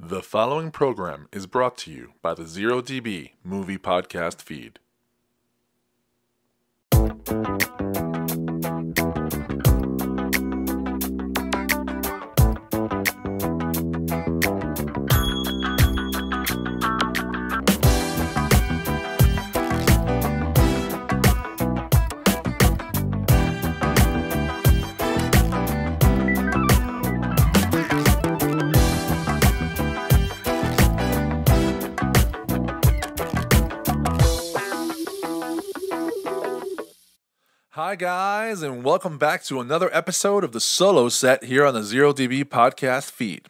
The following program is brought to you by the 0DB Movie Podcast Feed. Hi guys, and welcome back to another episode of the Solo Set here on the 0DB Podcast Feed.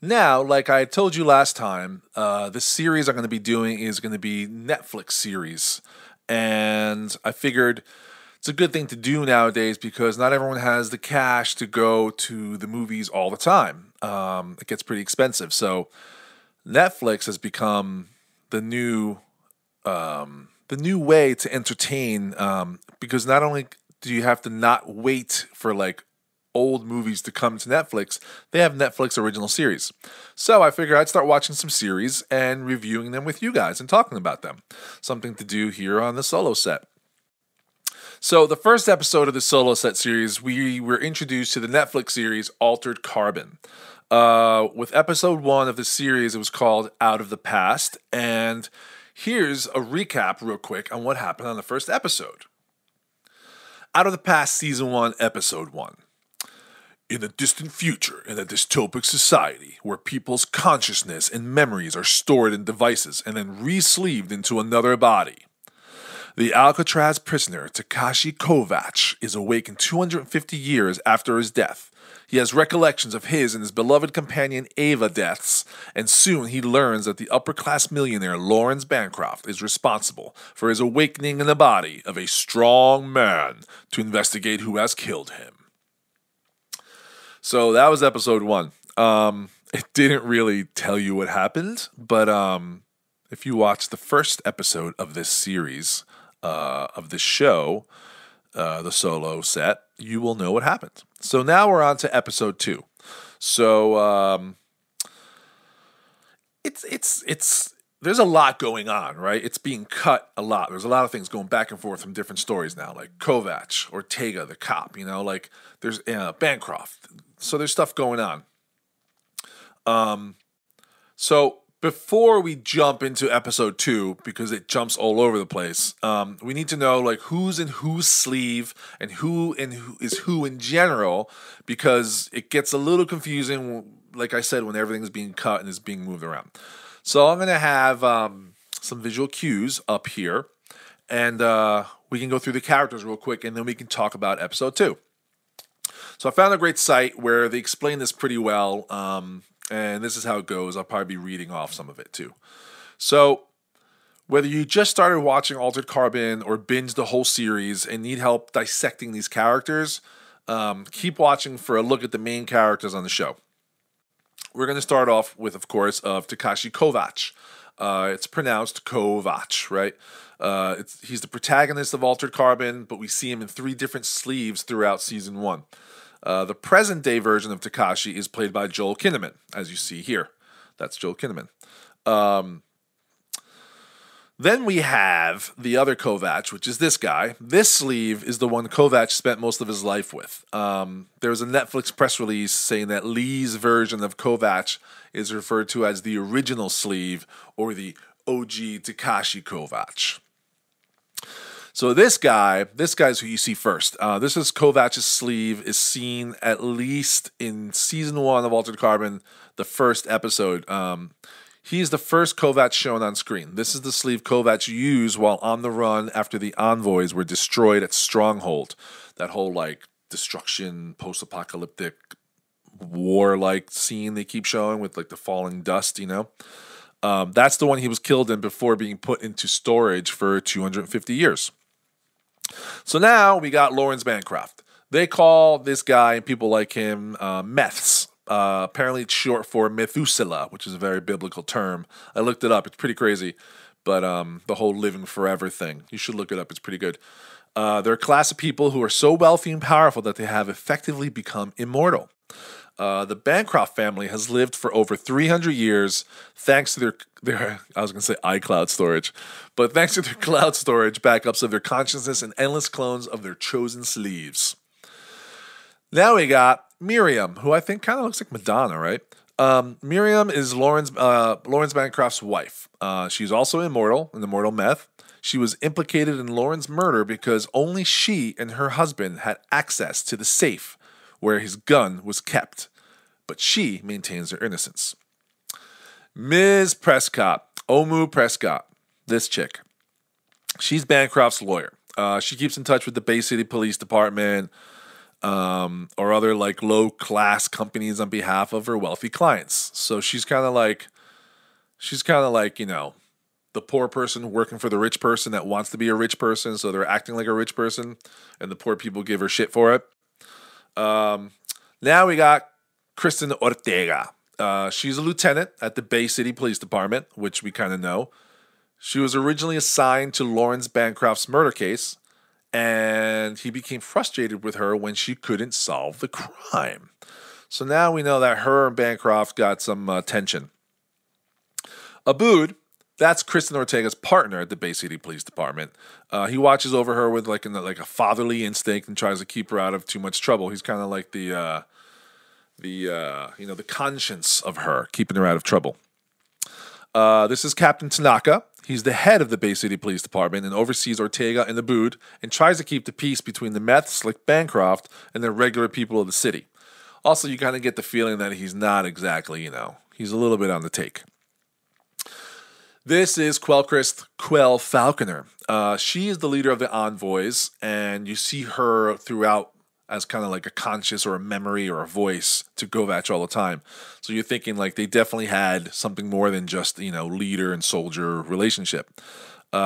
Now, like I told you last time, this series I'm going to be doing is going to be Netflix series. And I figured it's a good thing to do nowadays because not everyone has the cash to go to the movies all the time. It gets pretty expensive. So Netflix has become the new way to entertain, because not only do you have to not wait for like old movies to come to Netflix, they have Netflix original series. So I figured I'd start watching some series and reviewing them with you guys and talking about them. Something to do here on the Solo Set. So the first episode of the Solo Set series, we were introduced to the Netflix series Altered Carbon. With episode 1 of the series, it was called Out of the Past, and here's a recap real quick on what happened on the first episode. Out of the Past, Season 1, Episode 1. In the distant future, in a dystopic society where people's consciousness and memories are stored in devices and then re-sleeved into another body, the Alcatraz prisoner Takashi Kovacs is awakened 250 years after his death. He has recollections of his and his beloved companion Ava deaths, and soon he learns that the upper-class millionaire Lawrence Bancroft is responsible for his awakening in the body of a strong man to investigate who has killed him. So that was episode 1. It didn't really tell you what happened, but if you watch the first episode of this series, of this show, the Solo Set, you will know what happened. So now we're on to episode 2. So it's there's a lot going on, right? It's being cut a lot. There's a lot of things going back and forth from different stories now, like Kovacs, Ortega, the cop. Like there's Bancroft. So there's stuff going on. So before we jump into episode 2, because it jumps all over the place, we need to know like who's in whose sleeve and who is who in general, because it gets a little confusing, like I said, when everything is being cut and is being moved around. So I'm going to have some visual cues up here, and we can go through the characters real quick, and then we can talk about episode 2. So I found a great site where they explain this pretty well, and this is how it goes. I'll probably be reading off some of it too. So whether you just started watching Altered Carbon or binged the whole series and need help dissecting these characters, keep watching for a look at the main characters on the show. We're going to start off with, of course, Takashi Kovacs. It's pronounced Kovacs, right? He's the protagonist of Altered Carbon, but we see him in 3 different sleeves throughout Season 1. The present-day version of Takashi is played by Joel Kinnaman, as you see here. That's Joel Kinnaman. Then we have the other Kovacs, which is this guy. This sleeve is the one Kovacs spent most of his life with. There was a Netflix press release saying that Lee's version of Kovacs is referred to as the original sleeve or the OG Takashi Kovacs. So this guy's who you see first. This is Kovacs' sleeve, is seen at least in Season 1 of Altered Carbon, the first episode. He's the first Kovacs shown on screen. This is the sleeve Kovacs used while on the run after the envoys were destroyed at Stronghold. That whole, like, destruction, post-apocalyptic, war-like scene they keep showing with, like, the falling dust, That's the one he was killed in before being put into storage for 250 years. So now we got Lawrence Bancroft. They call this guy and people like him Meths. Apparently it's short for Methuselah, which is a very biblical term. I looked it up. It's pretty crazy. But the whole living forever thing, you should look it up. It's pretty good. They're a class of people who are so wealthy and powerful that they have effectively become immortal. The Bancroft family has lived for over 300 years thanks to their I was going to say iCloud storage, but thanks to their cloud storage backups of their consciousness and endless clones of their chosen sleeves. Now we got Miriam, who I think kind of looks like Madonna, right? Miriam is Lawrence Bancroft's wife. She's also immortal, an immortal meth. She was implicated in Lauren's murder because only she and her husband had access to the safe where his gun was kept, but she maintains her innocence. Ms. Prescott, Omu Prescott, this chick, she's Bancroft's lawyer. She keeps in touch with the Bay City Police Department or other like low-class companies on behalf of her wealthy clients. So she's kind of like, you know, the poor person working for the rich person that wants to be a rich person, so they're acting like a rich person, and the poor people give her shit for it. Now we got Kristen Ortega. She's a lieutenant at the Bay City Police Department, which we kind of know. She was originally assigned to Lawrence Bancroft's murder case, and he became frustrated with her when she couldn't solve the crime. So now we know that her and Bancroft got some tension. Abood, that's Kristen Ortega's partner at the Bay City Police Department. He watches over her with like a fatherly instinct and tries to keep her out of too much trouble. He's kind of like the conscience of her, keeping her out of trouble. This is Captain Tanaka. He's the head of the Bay City Police Department and oversees Ortega and Abood and tries to keep the peace between the meths like Bancroft and the regular people of the city. Also, you kind of get the feeling that he's not exactly, he's a little bit on the take. This is Quellchrist Quell Falconer. She is the leader of the envoys, and you see her throughout as kind of like a conscious or a memory or a voice to Kovach all the time. So you're thinking like they definitely had something more than just, leader and soldier relationship.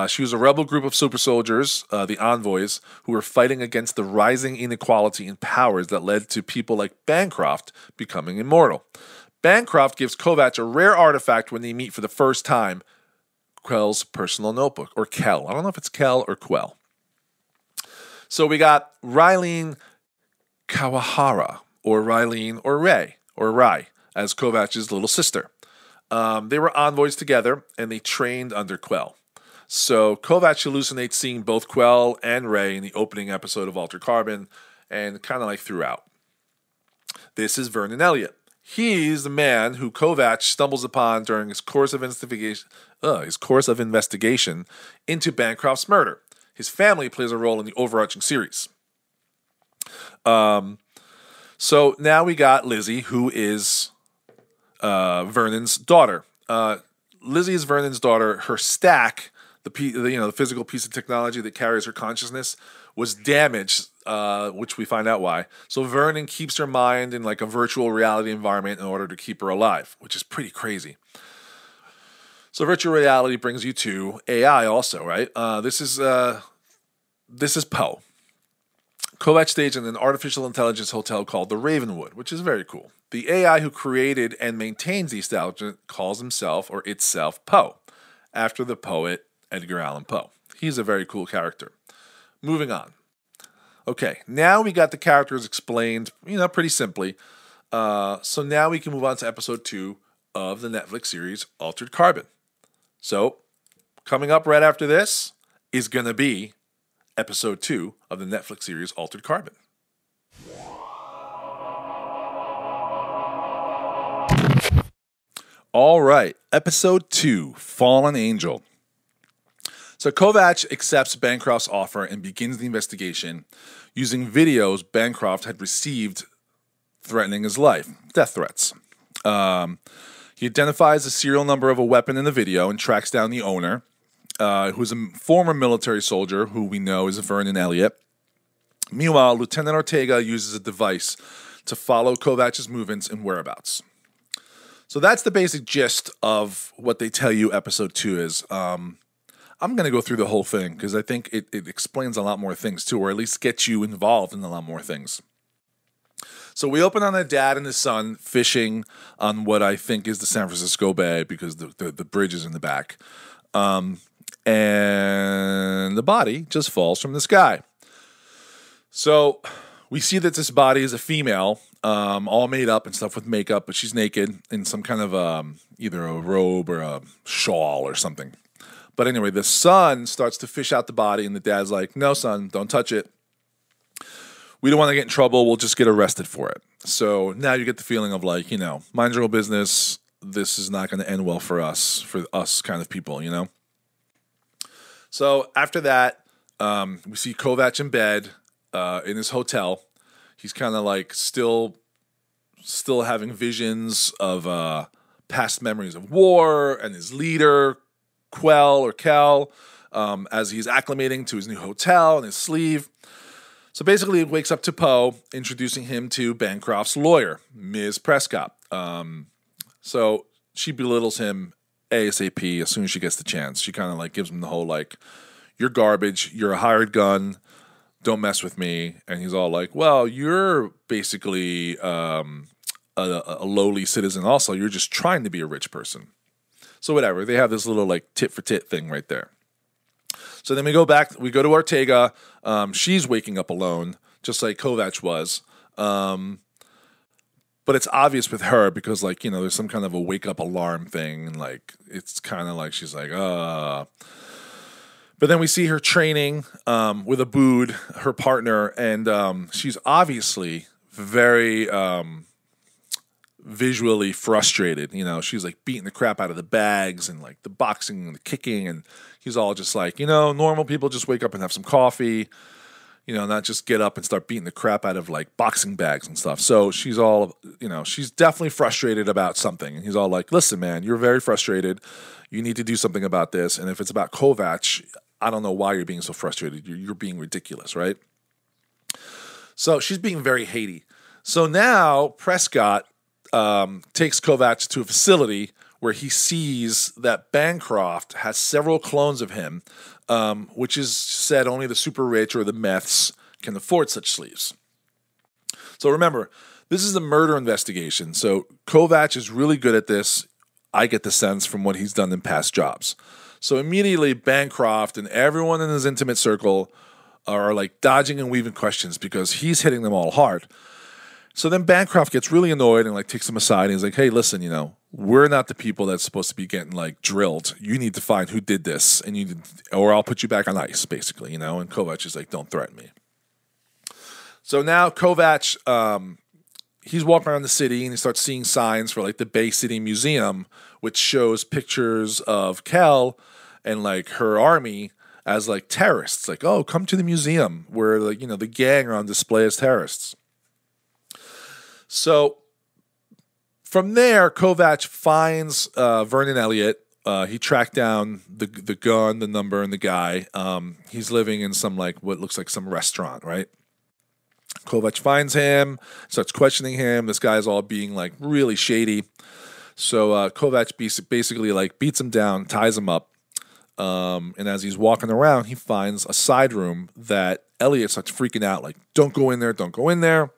She was a rebel group of super soldiers, the envoys, who were fighting against the rising inequality in powers that led to people like Bancroft becoming immortal. Bancroft gives Kovach a rare artifact when they meet for the first time, Quell's personal notebook, or Kell. I don't know if it's Kell or Quell. So we got Rylene Kawahara, or Rylene or Rai, as Kovach's little sister. They were envoys together, and they trained under Quell. So Kovach hallucinates seeing both Quell and Ray in the opening episode of Altered Carbon, and kind of like throughout. This is Vernon Elliott. He's the man who Kovach stumbles upon during his course of investigation into Bancroft's murder. His family plays a role in the overarching series. So now we got Lizzie, who is Vernon's daughter. Lizzie is Vernon's daughter. Her stack, the physical piece of technology that carries her consciousness, was damaged, which we find out why. So Vernon keeps her mind in like a virtual reality environment in order to keep her alive, which is pretty crazy. So virtual reality brings you to AI also, right? This is Poe. Kovach staged in an artificial intelligence hotel called the Ravenwood, which is very cool. The AI who created and maintains the establishment calls himself or itself Poe, after the poet Edgar Allan Poe. He's a very cool character. Moving on. Okay, now we got the characters explained, pretty simply. So now we can move on to episode 2 of the Netflix series Altered Carbon. So, coming up right after this is going to be episode 2 of the Netflix series Altered Carbon. All right, episode 2, Fallen Angel. So Kovach accepts Bancroft's offer and begins the investigation using videos Bancroft had received threatening his life, death threats. He identifies the serial number of a weapon in the video and tracks down the owner, who's a former military soldier who we know is Vernon Elliott. Meanwhile, Lieutenant Ortega uses a device to follow Kovach's movements and whereabouts. So that's the basic gist of what they tell you episode 2 is. I'm going to go through the whole thing because I think it explains a lot more things too, or at least gets you involved in a lot more things. So we open on a dad and his son fishing on what I think is the San Francisco Bay because the bridge is in the back. And the body just falls from the sky. So we see that this body is a female, all made up and stuff with makeup, but she's naked in some kind of either a robe or a shawl or something. But anyway, the son starts to fish out the body, and the dad's like, no, son, don't touch it. We don't want to get in trouble. We'll just get arrested for it. So now you get the feeling of like, mind your own business. This is not going to end well for us kind of people, So after that, we see Kovac in bed in his hotel. He's kind of like still having visions of past memories of war and his leader, Kel, as he's acclimating to his new hotel and his sleeve. So basically, he wakes up to Poe, introducing him to Bancroft's lawyer, Ms. Prescott. So she belittles him ASAP as soon as she gets the chance. She kind of like gives him the whole like, you're garbage, you're a hired gun, don't mess with me. And he's all like, well, you're basically a lowly citizen also. You're just trying to be a rich person. So whatever, they have this little like tit for tit thing right there. So then we go to Ortega. She's waking up alone, just like Kovac was. But it's obvious with her because, like, there's some kind of a wake-up alarm thing. And, like, it's kind of like she's like, But then we see her training with Abood, her partner. And she's obviously very visually frustrated. She's, like, beating the crap out of the bags and, like, the boxing and the kicking. And he's all just like, normal people just wake up and have some coffee. Not just get up and start beating the crap out of like boxing bags and stuff. So she's all, she's definitely frustrated about something. And he's all like, listen, man, you're very frustrated. You need to do something about this. And if it's about Kovac, I don't know why you're being so frustrated. You're being ridiculous, right? So she's being very Haiti. So now Prescott takes Kovac to a facility where he sees that Bancroft has several clones of him, which is said only the super rich or the meths can afford such sleeves. So remember, this is a murder investigation. So Kovac is really good at this. I get the sense from what he's done in past jobs. So immediately Bancroft and everyone in his intimate circle are like dodging and weaving questions because he's hitting them all hard. So then Bancroft gets really annoyed and like takes him aside and he's like, hey, listen, we're not the people that's supposed to be getting like drilled. You need to find who did this and or I'll put you back on ice, basically, and Kovac is like, don't threaten me. So now Kovac, he's walking around the city and he starts seeing signs for like the Bay City Museum, which shows pictures of Kel and like her army as like terrorists. Like, oh, come to the museum where like, the gang are on display as terrorists. So from there, Kovac finds Vernon Elliott. He tracked down the gun, the number, and the guy. He's living in some like what looks like some restaurant, right? Kovac finds him, starts questioning him. This guy's all being like really shady. So Kovac basically like beats him down, ties him up, and as he's walking around, he finds a side room that Elliott starts freaking out, like, don't go in there, don't go in there.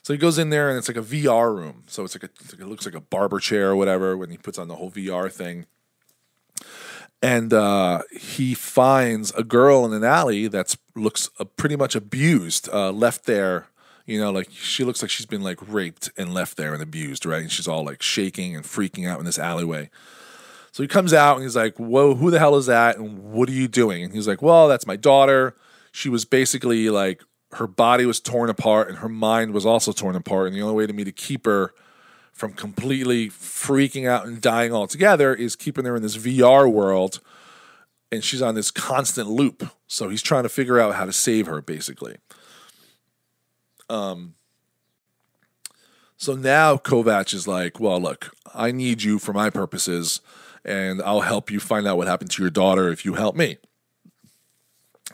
So he goes in there and it's like a VR room. So it's like it looks like a barber chair or whatever when he puts on the whole VR thing. And he finds a girl in an alley that looks pretty much abused, left there. Like she looks like she's been like raped and left there and abused, right? And she's all like shaking and freaking out in this alleyway. So he comes out and he's like, whoa, who the hell is that? And what are you doing? And he's like, well, that's my daughter. She was basically like, her body was torn apart and her mind was also torn apart. And the only way to me to keep her from completely freaking out and dying altogether is keeping her in this VR world. And she's on this constant loop. So he's trying to figure out how to save her, basically. So now Kovac is like, well, look, I need you for my purposes, and I'll help you find out what happened to your daughter if you help me.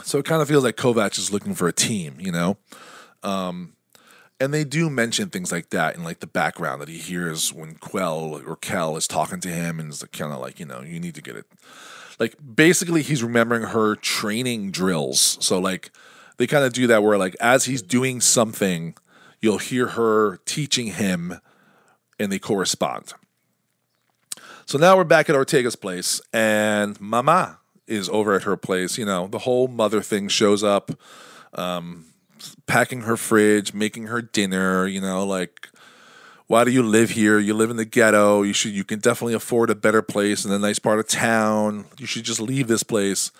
So it kind of feels like Kovac is looking for a team, And they do mention things like that in like the background that he hears when Kel is talking to him, and it's kind of like, you need to get it. Like basically he's remembering her training drills. So like they kind of do that where like as he's doing something, you'll hear her teaching him and they correspond. So now we're back at Ortega's place and Mama is over at her place. The whole mother thing shows up, packing her fridge, making her dinner, like Why do you live here? You live in the ghetto. You can definitely afford a better place in a nice part of town. You should just leave this place.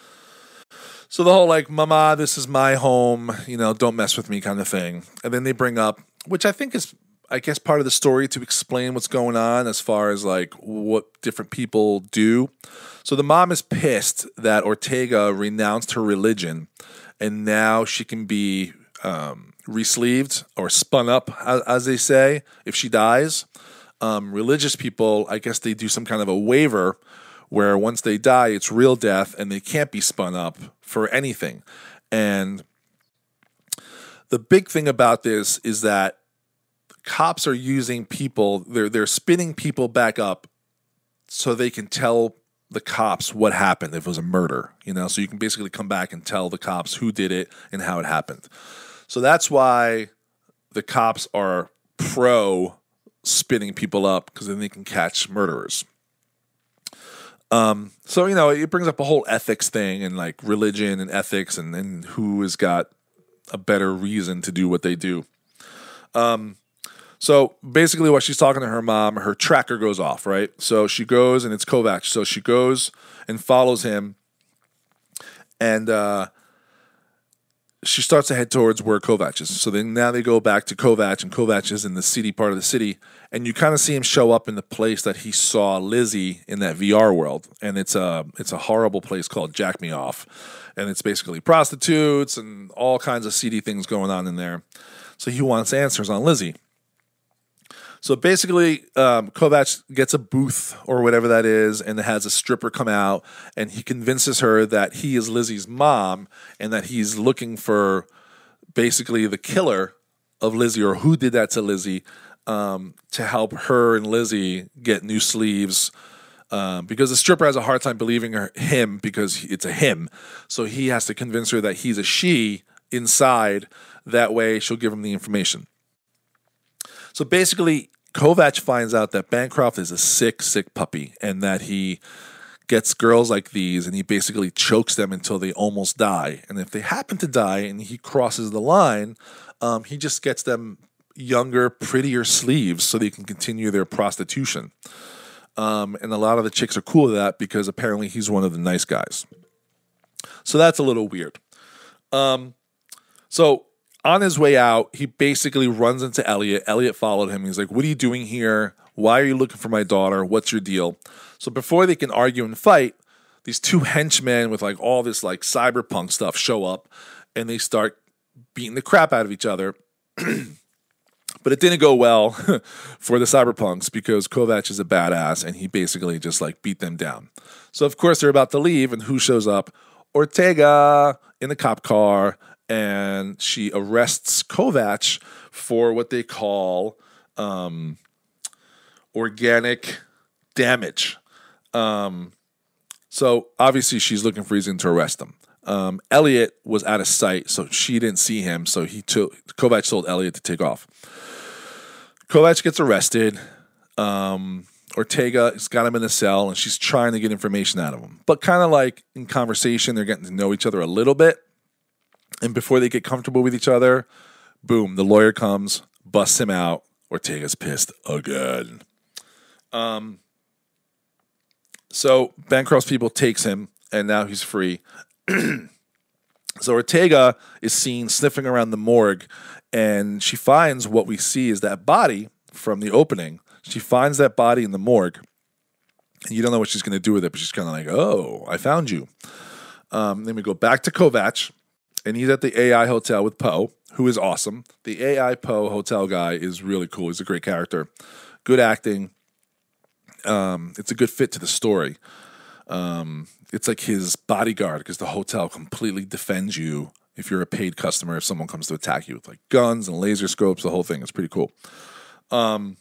So the whole like, mama, this is my home, don't mess with me kind of thing. And then they bring up, which I think is, I guess, part of the story to explain what's going on as far as like what different people do. So the mom is pissed that Ortega renounced her religion and now she can be re-sleeved or spun up, as they say, if she dies. Religious people, I guess they do some kind of a waiver where once they die, it's real death and they can't be spun up for anything. And the big thing about this is that cops are using people, they're spinning people back up so they can tell the cops what happened if it was a murder, so you can basically come back and tell the cops who did it and how it happened. So that's why the cops are pro spinning people up, because then they can catch murderers. So, it brings up a whole ethics thing and like religion and ethics and who has got a better reason to do what they do. So basically what she's talking to her mom, her tracker goes off, right? So she goes and it's Kovac. So she goes and follows him and she starts to head towards where Kovac is. So then now they go back to Kovac, and Kovac is in the city part of the city, and you kind of see him show up in the place that he saw Lizzie in that VR world, and it's a horrible place called Jack Me Off, and it's basically prostitutes and all kinds of seedy things going on in there. So he wants answers on Lizzie. So basically, Kovac gets a booth or whatever that is, and it has a stripper come out, and he convinces her that he is Lizzie's mom and that he's looking for basically the killer of Lizzie, or who did that to Lizzie, to help her and Lizzie get new sleeves, because the stripper has a hard time believing him because it's a him. So he has to convince her that he's a she inside. That way she'll give him the information. So basically, Kovac finds out that Bancroft is a sick, sick puppy and that he gets girls like these and he basically chokes them until they almost die. And if they happen to die and he crosses the line, he just gets them younger, prettier sleeves so they can continue their prostitution. And a lot of the chicks are cool with that because apparently he's one of the nice guys. So that's a little weird. So on his way out, he basically runs into Elliot. Elliot followed him. He's like, what are you doing here? Why are you looking for my daughter? What's your deal? So before they can argue and fight, these two henchmen with like all this like cyberpunk stuff show up and they start beating the crap out of each other. But it didn't go well for the cyberpunks because Kovac is a badass and he basically just like beat them down. So of course they're about to leave, and who shows up? Ortega in the cop car. And she arrests Kovac for what they call organic damage. So obviously she's looking for reason to arrest him. Elliot was out of sight, so she didn't see him. So Kovac told Elliot to take off. Kovac gets arrested. Ortega's got him in a cell, and she's trying to get information out of him. But kind of like in conversation, they're getting to know each other a little bit. And before they get comfortable with each other, boom, the lawyer comes, busts him out. Ortega's pissed again. So Bancroft's people takes him, and now he's free. So Ortega is seen sniffing around the morgue, and she finds what we see is that body from the opening. She finds that body in the morgue. And you don't know what she's going to do with it, but she's kind of like, oh, I found you. Then we go back to Kovac. And he's at the AI hotel with Poe, who is awesome. The AI Poe hotel guy is really cool. He's a great character. Good acting. It's a good fit to the story. It's like his bodyguard because the hotel completely defends you if you're a paid customer, if someone comes to attack you with like guns and laser scopes, the whole thing. It's pretty cool. So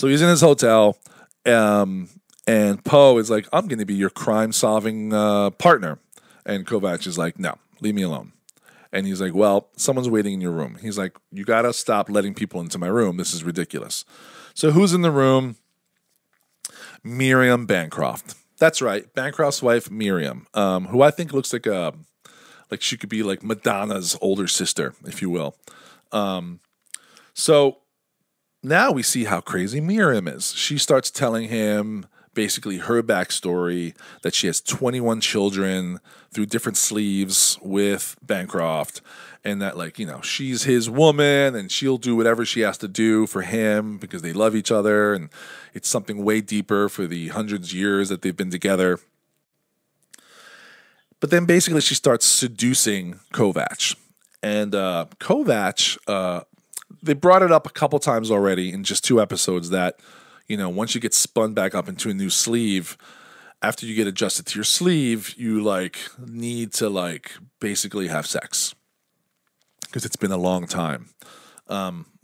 he's in his hotel, and Poe is like, I'm going to be your crime-solving partner. And Kovac is like, no. Leave me alone. And he's like, well, someone's waiting in your room. He's like, you got to stop letting people into my room. This is ridiculous. So who's in the room? Miriam Bancroft. That's right. Bancroft's wife, Miriam, who I think looks like she could be like Madonna's older sister, if you will. So now we see how crazy Miriam is. She starts telling him basically her backstory, that she has 21 children through different sleeves with Bancroft, and that, like, she's his woman and she'll do whatever she has to do for him because they love each other, and it's something way deeper for the hundreds of years that they've been together. But then basically she starts seducing Kovacs. And Kovacs, they brought it up a couple times already in just 2 episodes that, once you get spun back up into a new sleeve, after you get adjusted to your sleeve, you need to basically have sex because it's been a long time.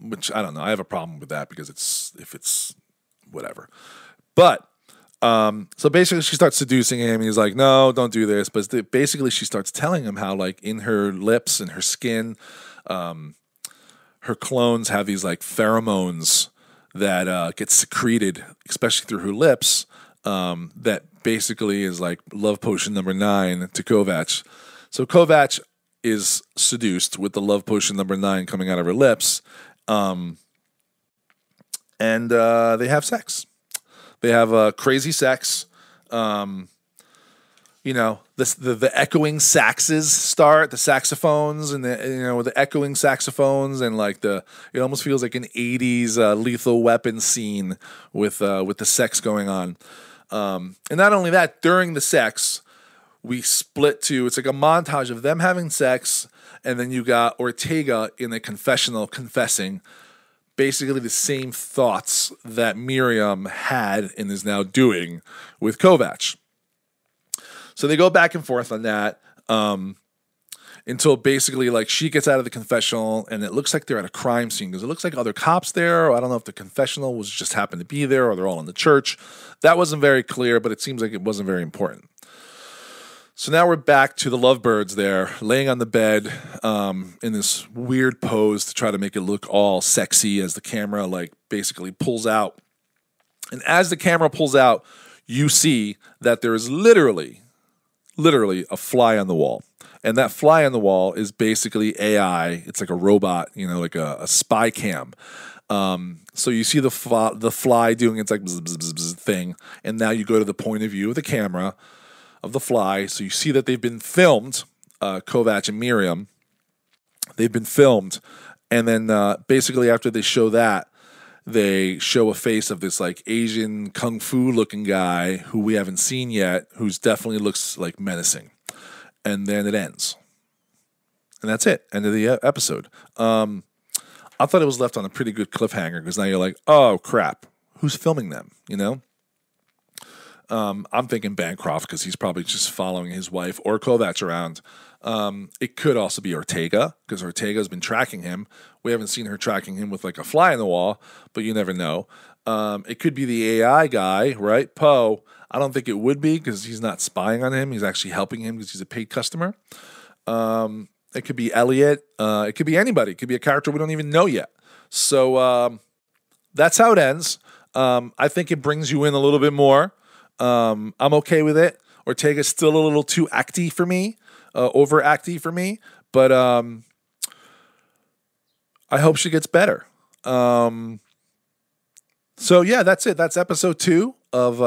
Which I don't know. I have a problem with that because it's whatever. But so basically she starts seducing him and he's like, no, don't do this. But basically she starts telling him how in her lips and her skin, her clones have these pheromones that get secreted, especially through her lips, that basically is love potion number 9 to Kovacs. So Kovacs is seduced with the love potion number 9 coming out of her lips, and they have sex. They have crazy sex. The echoing saxes start, the saxophones, and the echoing saxophones, and it almost feels like an 80s Lethal Weapon scene with the sex going on. And not only that, during the sex, we split to, it's like a montage of them having sex, and then you got Ortega in a confessional confessing basically the same thoughts that Miriam had and is now doing with Kovacs. So they go back and forth on that until basically she gets out of the confessional and it looks like they're at a crime scene because it looks like other cops there. Or I don't know if the confessional was just happened to be there or they're all in the church. That wasn't very clear, but it seems like it wasn't very important. So now we're back to the lovebirds there, laying on the bed in this weird pose to try to make it look all sexy as the camera basically pulls out. And as the camera pulls out, you see that there is literally a fly on the wall. And that fly on the wall is basically AI. It's like a robot, like a spy cam. So you see the fly doing its bzz, bzz, bzz, bzz thing. And now you go to the point of view of the camera of the fly. So you see that they've been filmed, Kovacs and Miriam. They've been filmed. And then basically after they show that, they show a face of this Asian kung fu looking guy who we haven't seen yet, who's definitely looks menacing. And then it ends. And that's it. End of the episode. I thought it was left on a pretty good cliffhanger because now you're like, oh crap, who's filming them? I'm thinking Bancroft because he's probably just following his wife or Kovacs around. It could also be Ortega because Ortega's been tracking him. We haven't seen her tracking him with a fly on the wall, but you never know. It could be the AI guy, right? Poe. I don't think it would be because he's not spying on him. He's actually helping him because he's a paid customer. It could be Elliot. It could be anybody. It could be a character we don't even know yet. So that's how it ends. I think it brings you in a little bit more. I'm okay with it. Ortega's still a little too acty for me. Over acty for me, but I hope she gets better. So yeah, that's it. That's episode 2 of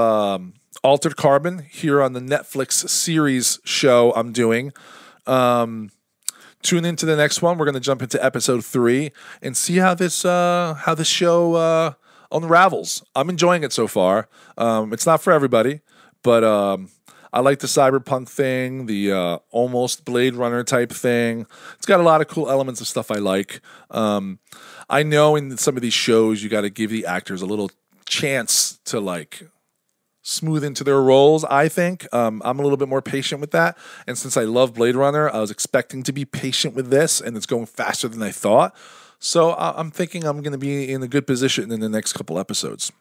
Altered Carbon here on the Netflix series show I'm doing. Tune into the next one. We're going to jump into episode 3 and see how this show unravels. I'm enjoying it so far. It's not for everybody, but I like the cyberpunk thing, the almost Blade Runner type thing. It's got a lot of cool elements of stuff I like. I know in some of these shows you got to give the actors a little chance to smooth into their roles, I think. I'm a little bit more patient with that. And since I love Blade Runner, I was expecting to be patient with this, and it's going faster than I thought. So I'm thinking I'm going to be in a good position in the next couple episodes.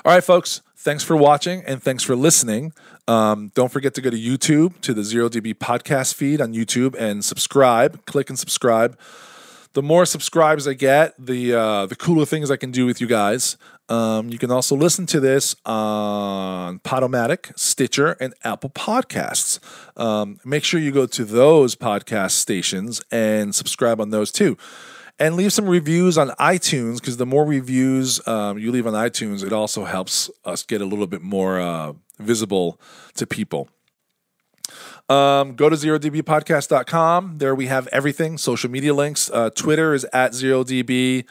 All right, folks. Thanks for watching and thanks for listening. Don't forget to go to YouTube, to the 0DB podcast feed on YouTube, and subscribe. Click and subscribe. The more subscribers I get, the cooler things I can do with you guys. You can also listen to this on Podomatic, Stitcher, and Apple Podcasts. Make sure you go to those podcast stations and subscribe on those too. And leave some reviews on iTunes, because the more reviews you leave on iTunes, it also helps us get a little bit more visible to people. Go to zerodbpodcast.com. There we have everything, social media links. Twitter is at zerodb23.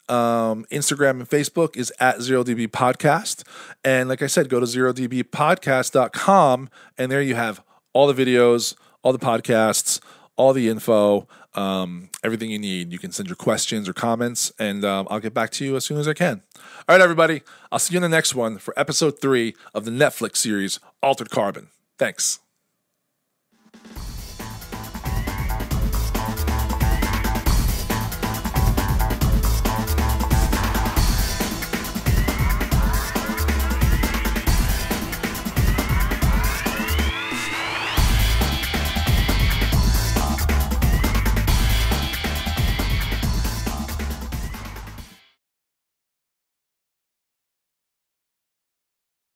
Instagram and Facebook is at zerodbpodcast. And like I said, go to zerodbpodcast.com, and there you have all the videos, all the podcasts, all the info, everything you need. You can send your questions or comments, and I'll get back to you as soon as I can. All right, everybody. I'll see you in the next one for episode 3 of the Netflix series, Altered Carbon. Thanks.